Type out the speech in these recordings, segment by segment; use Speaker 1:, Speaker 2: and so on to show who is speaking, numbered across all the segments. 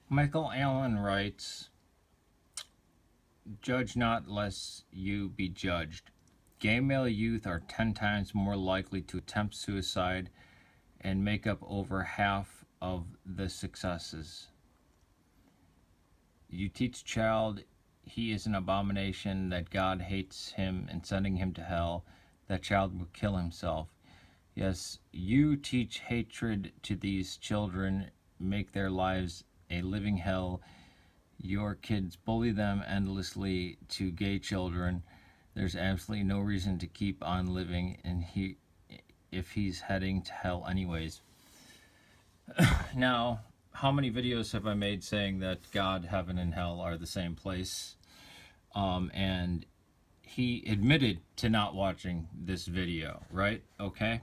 Speaker 1: Michael Allen writes, "Judge not lest you be judged. Gay male youth are 10 times more likely to attempt suicide and make up over half of the successes. You teach a child he is an abomination, that God hates him and sending him to hell, that child will kill himself. Yes, you teach hatred to these children, make their lives a living hell. Your kids bully them endlessly to gay children. There's absolutely no reason to keep on living, and if he's heading to hell anyways." Now, how many videos have I made saying that God, heaven, and hell are the same place? And he admitted to not watching this video, right? Okay.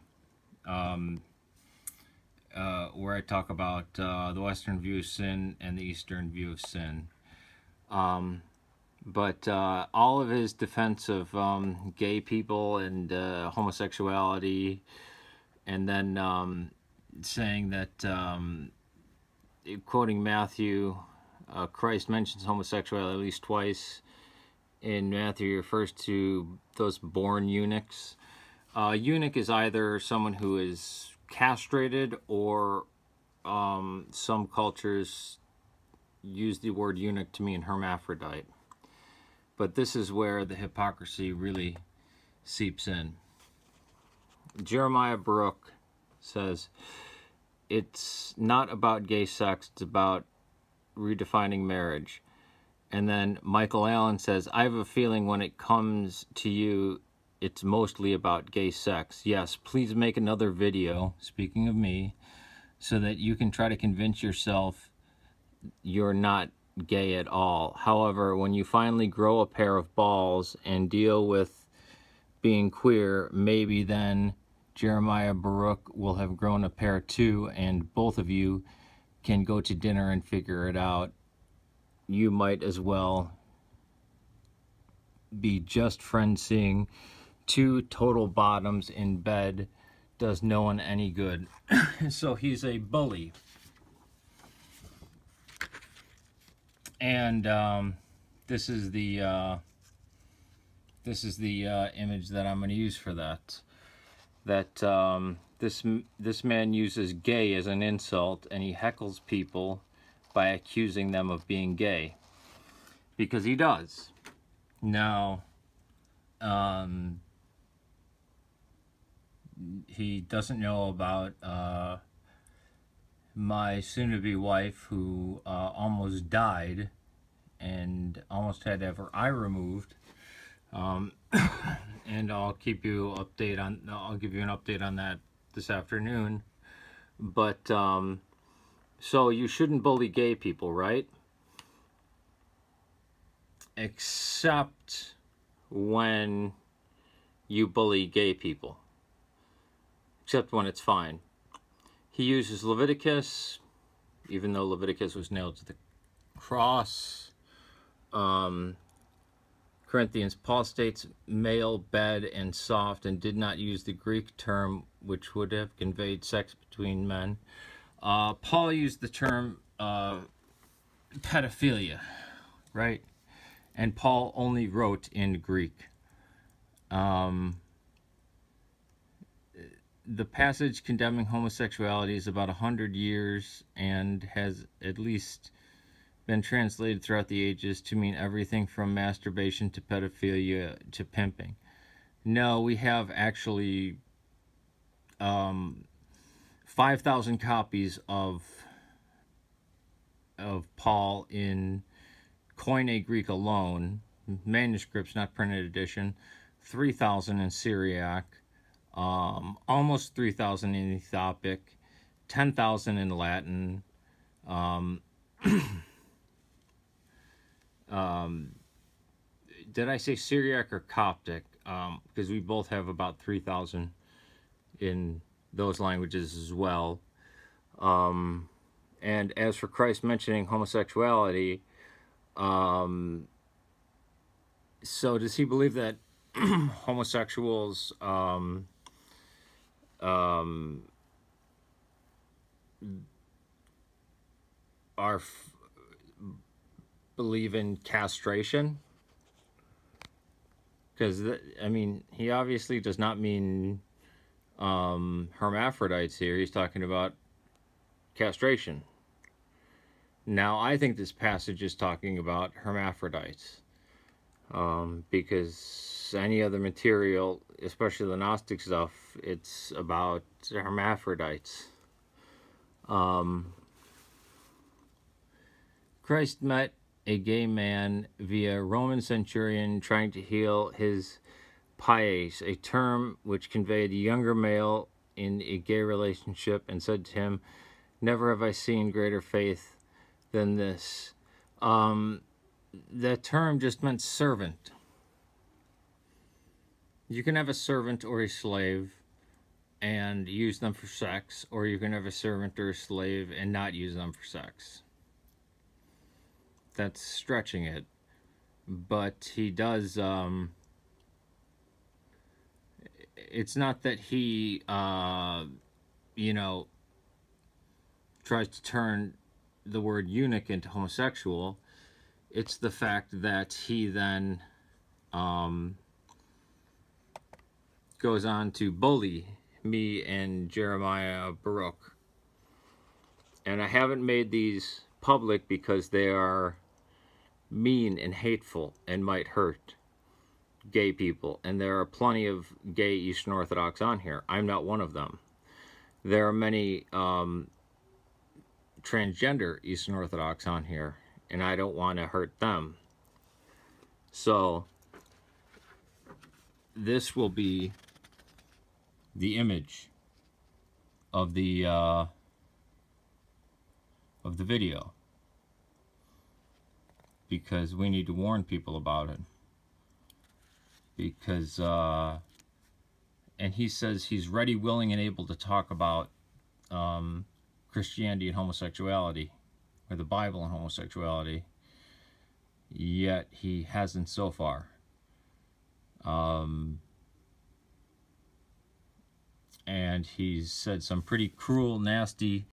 Speaker 1: Where I talk about the Western view of sin and the Eastern view of sin. But all of his defense of gay people and homosexuality, and then saying that, quoting Matthew, Christ mentions homosexuality at least twice. In Matthew, he refers to those born eunuchs. Eunuch is either someone who is castrated, or some cultures use the word eunuch to mean hermaphrodite. But this is where the hypocrisy really seeps in. Jeremiah Baruch says, "It's not about gay sex, it's about redefining marriage." And then Michael Allen says, "I have a feeling when it comes to you, it's mostly about gay sex. Yes, please make another video," speaking of me, "so that you can try to convince yourself you're not gay at all. However, when you finally grow a pair of balls and deal with being queer, maybe then Jeremiah Baruch will have grown a pair too, and both of you can go to dinner and figure it out. You might as well be just friends. Seeing two total bottoms in bed does no one any good." So he's a bully. And this is the image that I'm going to use for that. This man uses gay as an insult, and he heckles people by accusing them of being gay, because he does. Now, he doesn't know about my soon-to-be wife, who almost died and almost had to have her eye removed. And I'll give you an update on that this afternoon. But so you shouldn't bully gay people, right? Except when you bully gay people. Except when it's fine. He uses Leviticus, even though Leviticus was nailed to the cross. Corinthians, Paul states male, bed, and soft, and did not use the Greek term which would have conveyed sex between men. Paul used the term pedophilia, right? And Paul only wrote in Greek. The passage condemning homosexuality is about 100 years and has at least been translated throughout the ages to mean everything from masturbation to pedophilia to pimping. No, we have actually 5,000 copies of Paul in Koine Greek alone, manuscripts, not printed edition, 3,000 in Syriac, almost 3,000 in Ethiopic, 10,000 in Latin. Did I say Syriac or Coptic? Because we both have about 3,000 in those languages as well. And as for Christ mentioning homosexuality, so does he believe that homosexuals are believe in castration, because I mean, he obviously does not mean hermaphrodites here. He's talking about castration. Now, I think this passage is talking about hermaphrodites, because any other material, especially the Gnostic stuff, it's about hermaphrodites. Christ met a gay man via Roman centurion trying to heal his pies, a term which conveyed a younger male in a gay relationship, and said to him, "Never have I seen greater faith than this." That term just meant servant. You can have a servant or a slave and use them for sex, or you can have a servant or a slave and not use them for sex. That's stretching it. But he does, it's not that he, you know, tries to turn the word eunuch into homosexual. It's the fact that he then goes on to bully me and Jeremiah Baruch. And I haven't made these public because they are mean and hateful and might hurt gay people. And there are plenty of gay Eastern Orthodox on here. I'm not one of them. There are many transgender Eastern Orthodox on here, and I don't want to hurt them. So this will be the image of the video, because we need to warn people about it. Because and he says he's ready, willing, and able to talk about Christianity and homosexuality, or the Bible and homosexuality, yet he hasn't so far. And he's said some pretty cruel, nasty